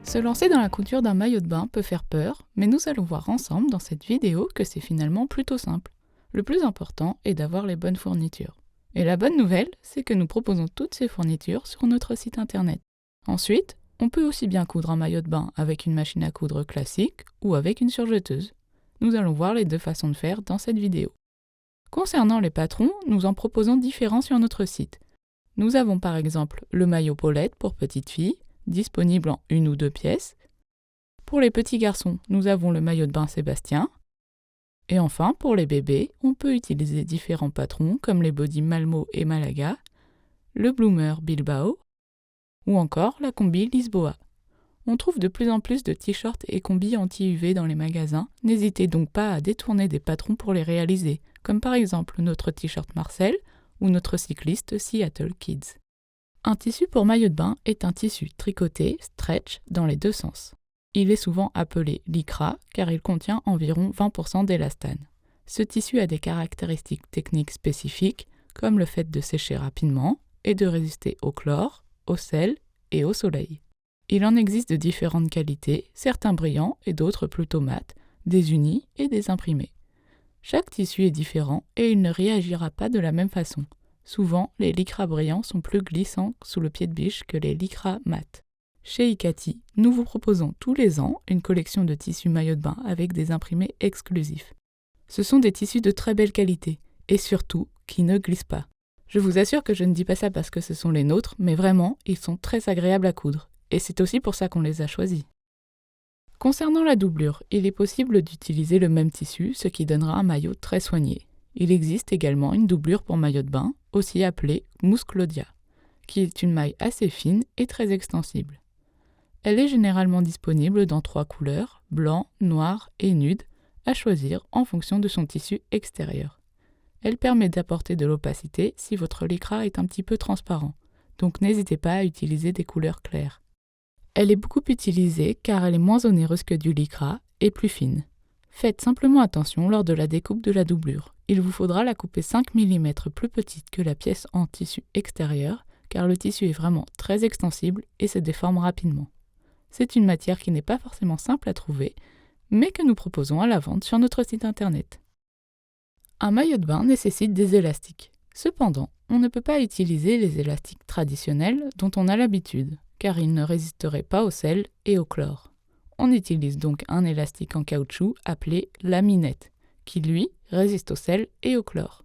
Se lancer dans la couture d'un maillot de bain peut faire peur, mais nous allons voir ensemble dans cette vidéo que c'est finalement plutôt simple. Le plus important est d'avoir les bonnes fournitures. Et la bonne nouvelle, c'est que nous proposons toutes ces fournitures sur notre site internet. Ensuite, on peut aussi bien coudre un maillot de bain avec une machine à coudre classique ou avec une surjeteuse. Nous allons voir les deux façons de faire dans cette vidéo. Concernant les patrons, nous en proposons différents sur notre site. Nous avons par exemple le maillot Paulette pour petites filles, disponible en une ou deux pièces. Pour les petits garçons, nous avons le maillot de bain Sébastien. Et enfin, pour les bébés, on peut utiliser différents patrons comme les bodys Malmo et Malaga, le bloomer Bilbao, ou encore la combi Lisboa. On trouve de plus en plus de t-shirts et combis anti-UV dans les magasins, n'hésitez donc pas à détourner des patrons pour les réaliser, comme par exemple notre t-shirt Marcel ou notre cycliste Seattle Kids. Un tissu pour maillot de bain est un tissu tricoté, stretch, dans les deux sens. Il est souvent appelé lycra car il contient environ 20% d'élastane. Ce tissu a des caractéristiques techniques spécifiques, comme le fait de sécher rapidement et de résister au chlore, au sel et au soleil. Il en existe de différentes qualités, certains brillants et d'autres plutôt mat, des unis et des imprimés. Chaque tissu est différent et il ne réagira pas de la même façon. Souvent, les lycras brillants sont plus glissants sous le pied de biche que les lycras mat. Chez Ikati, nous vous proposons tous les ans une collection de tissus maillot de bain avec des imprimés exclusifs. Ce sont des tissus de très belle qualité et surtout qui ne glissent pas. Je vous assure que je ne dis pas ça parce que ce sont les nôtres, mais vraiment, ils sont très agréables à coudre. Et c'est aussi pour ça qu'on les a choisis. Concernant la doublure, il est possible d'utiliser le même tissu, ce qui donnera un maillot très soigné. Il existe également une doublure pour maillot de bain, aussi appelée mousse Claudia, qui est une maille assez fine et très extensible. Elle est généralement disponible dans 3 couleurs, blanc, noir et nude, à choisir en fonction de son tissu extérieur. Elle permet d'apporter de l'opacité si votre lycra est un petit peu transparent, donc n'hésitez pas à utiliser des couleurs claires. Elle est beaucoup utilisée car elle est moins onéreuse que du lycra et plus fine. Faites simplement attention lors de la découpe de la doublure. Il vous faudra la couper 5 mm plus petite que la pièce en tissu extérieur car le tissu est vraiment très extensible et se déforme rapidement. C'est une matière qui n'est pas forcément simple à trouver, mais que nous proposons à la vente sur notre site internet. Un maillot de bain nécessite des élastiques. Cependant, on ne peut pas utiliser les élastiques traditionnels dont on a l'habitude, car ils ne résisteraient pas au sel et au chlore. On utilise donc un élastique en caoutchouc appelé laminette, qui lui résiste au sel et au chlore.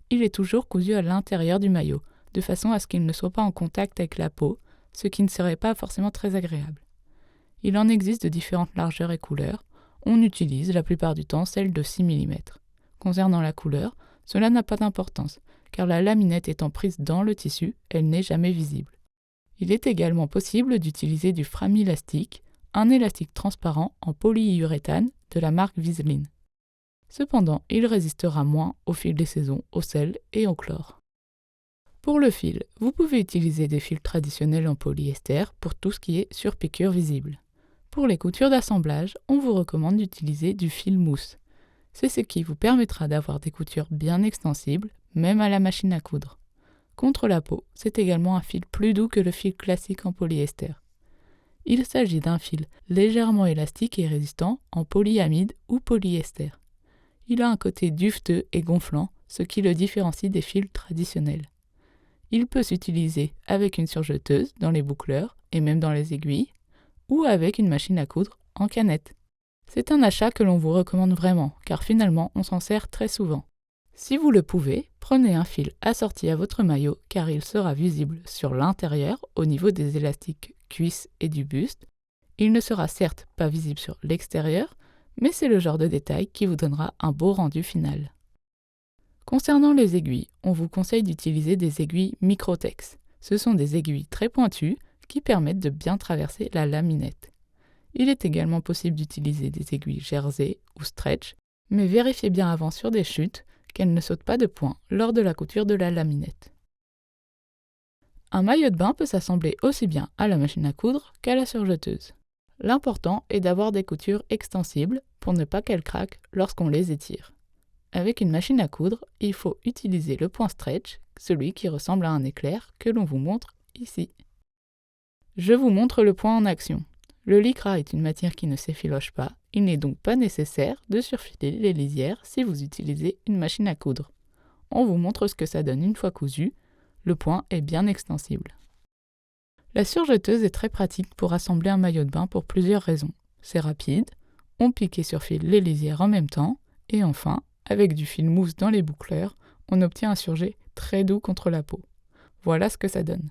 Il est toujours cousu à l'intérieur du maillot, de façon à ce qu'il ne soit pas en contact avec la peau, ce qui ne serait pas forcément très agréable. Il en existe de différentes largeurs et couleurs, on utilise la plupart du temps celle de 6 mm. Concernant la couleur, cela n'a pas d'importance, car la laminette étant prise dans le tissu, elle n'est jamais visible. Il est également possible d'utiliser du framilastique, un élastique transparent en polyuréthane de la marque Viseline. Cependant, il résistera moins au fil des saisons, au sel et au chlore. Pour le fil, vous pouvez utiliser des fils traditionnels en polyester pour tout ce qui est surpiqûre visible. Pour les coutures d'assemblage, on vous recommande d'utiliser du fil mousse. C'est ce qui vous permettra d'avoir des coutures bien extensibles, même à la machine à coudre. Contre la peau, c'est également un fil plus doux que le fil classique en polyester. Il s'agit d'un fil légèrement élastique et résistant en polyamide ou polyester. Il a un côté duveteux et gonflant, ce qui le différencie des fils traditionnels. Il peut s'utiliser avec une surjeteuse dans les boucleurs et même dans les aiguilles, ou avec une machine à coudre en canette. C'est un achat que l'on vous recommande vraiment, car finalement on s'en sert très souvent. Si vous le pouvez, prenez un fil assorti à votre maillot car il sera visible sur l'intérieur au niveau des élastiques cuisses et du buste. Il ne sera certes pas visible sur l'extérieur, mais c'est le genre de détail qui vous donnera un beau rendu final. Concernant les aiguilles, on vous conseille d'utiliser des aiguilles Microtex. Ce sont des aiguilles très pointues qui permettent de bien traverser la laminette. Il est également possible d'utiliser des aiguilles jersey ou stretch, mais vérifiez bien avant sur des chutes qu'elles ne sautent pas de point lors de la couture de la laminette. Un maillot de bain peut s'assembler aussi bien à la machine à coudre qu'à la surjeteuse. L'important est d'avoir des coutures extensibles pour ne pas qu'elles craquent lorsqu'on les étire. Avec une machine à coudre, il faut utiliser le point stretch, celui qui ressemble à un éclair que l'on vous montre ici. Je vous montre le point en action. Le lycra est une matière qui ne s'effiloche pas, il n'est donc pas nécessaire de surfiler les lisières si vous utilisez une machine à coudre. On vous montre ce que ça donne une fois cousu, le point est bien extensible. La surjeteuse est très pratique pour assembler un maillot de bain pour plusieurs raisons. C'est rapide, on pique et surfile les lisières en même temps, et enfin, avec du fil mousse dans les boucleurs, on obtient un surjet très doux contre la peau. Voilà ce que ça donne.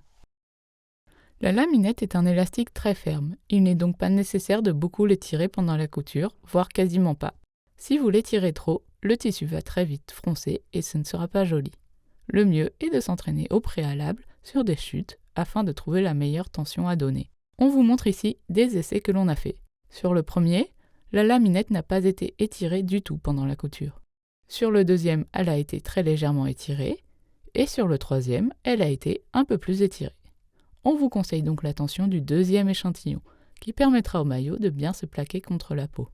La laminette est un élastique très ferme, il n'est donc pas nécessaire de beaucoup l'étirer pendant la couture, voire quasiment pas. Si vous l'étirez trop, le tissu va très vite froncer et ce ne sera pas joli. Le mieux est de s'entraîner au préalable sur des chutes afin de trouver la meilleure tension à donner. On vous montre ici des essais que l'on a fait. Sur le premier, la laminette n'a pas été étirée du tout pendant la couture. Sur le deuxième, elle a été très légèrement étirée, et sur le troisième, elle a été un peu plus étirée. On vous conseille donc la tension du deuxième échantillon, qui permettra au maillot de bien se plaquer contre la peau.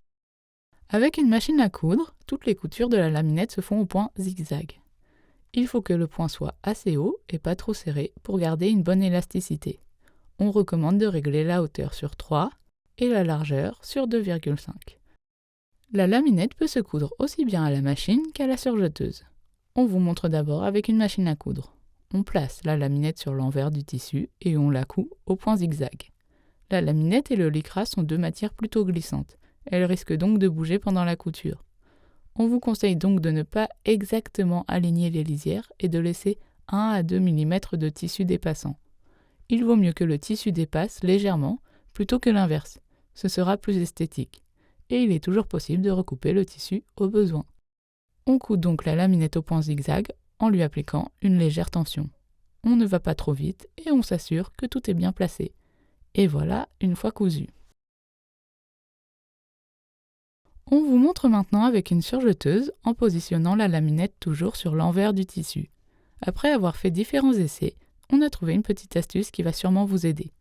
Avec une machine à coudre, toutes les coutures de la laminette se font au point zigzag. Il faut que le point soit assez haut et pas trop serré pour garder une bonne élasticité. On recommande de régler la hauteur sur 3 et la largeur sur 2,5. La laminette peut se coudre aussi bien à la machine qu'à la surjeteuse. On vous montre d'abord avec une machine à coudre. On place la laminette sur l'envers du tissu et on la coud au point zigzag. La laminette et le lycra sont deux matières plutôt glissantes. Elles risquent donc de bouger pendant la couture. On vous conseille donc de ne pas exactement aligner les lisières et de laisser 1 à 2 mm de tissu dépassant. Il vaut mieux que le tissu dépasse légèrement plutôt que l'inverse. Ce sera plus esthétique. Et il est toujours possible de recouper le tissu au besoin. On coud donc la laminette au point zigzag en lui appliquant une légère tension. On ne va pas trop vite et on s'assure que tout est bien placé. Et voilà, une fois cousu. On vous montre maintenant avec une surjeteuse en positionnant la laminette toujours sur l'envers du tissu. Après avoir fait différents essais, on a trouvé une petite astuce qui va sûrement vous aider.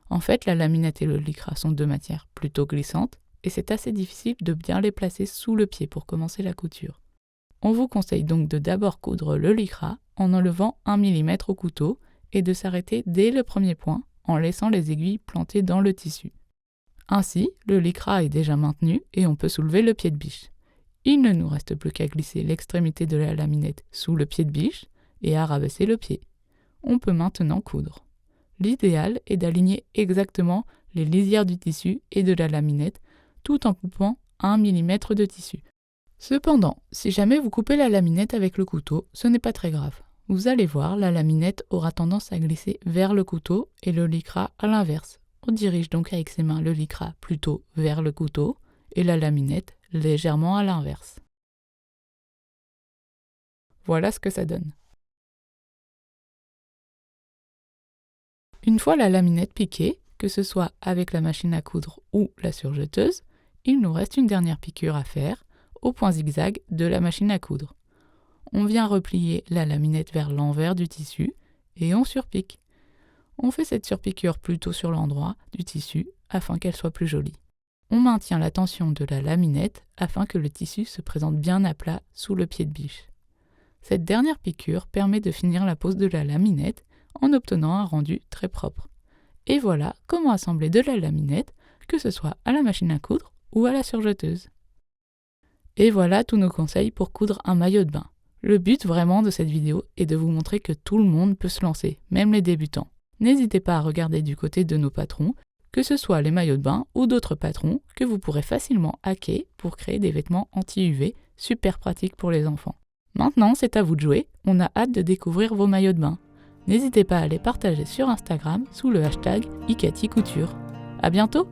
En fait, la laminette et le lycra sont deux matières plutôt glissantes et c'est assez difficile de bien les placer sous le pied pour commencer la couture. On vous conseille donc de d'abord coudre le lycra en enlevant 1 mm au couteau et de s'arrêter dès le premier point en laissant les aiguilles plantées dans le tissu. Ainsi, le lycra est déjà maintenu et on peut soulever le pied de biche. Il ne nous reste plus qu'à glisser l'extrémité de la laminette sous le pied de biche et à rabaisser le pied. On peut maintenant coudre. L'idéal est d'aligner exactement les lisières du tissu et de la laminette tout en coupant 1 mm de tissu. Cependant, si jamais vous coupez la laminette avec le couteau, ce n'est pas très grave. Vous allez voir, la laminette aura tendance à glisser vers le couteau et le lycra à l'inverse. On dirige donc avec ses mains le lycra plutôt vers le couteau et la laminette légèrement à l'inverse. Voilà ce que ça donne. Une fois la laminette piquée, que ce soit avec la machine à coudre ou la surjeteuse, il nous reste une dernière piqûre à faire au point zigzag de la machine à coudre. On vient replier la laminette vers l'envers du tissu et on surpique. On fait cette surpiqûre plutôt sur l'endroit du tissu afin qu'elle soit plus jolie. On maintient la tension de la laminette afin que le tissu se présente bien à plat sous le pied de biche. Cette dernière piqûre permet de finir la pose de la laminette en obtenant un rendu très propre. Et voilà comment assembler de la laminette, que ce soit à la machine à coudre ou à la surjeteuse. Et voilà tous nos conseils pour coudre un maillot de bain. Le but vraiment de cette vidéo est de vous montrer que tout le monde peut se lancer, même les débutants. N'hésitez pas à regarder du côté de nos patrons, que ce soit les maillots de bain ou d'autres patrons que vous pourrez facilement hacker pour créer des vêtements anti-UV super pratiques pour les enfants. Maintenant, c'est à vous de jouer, on a hâte de découvrir vos maillots de bain. N'hésitez pas à les partager sur Instagram sous le hashtag #IkatiCouture. À bientôt!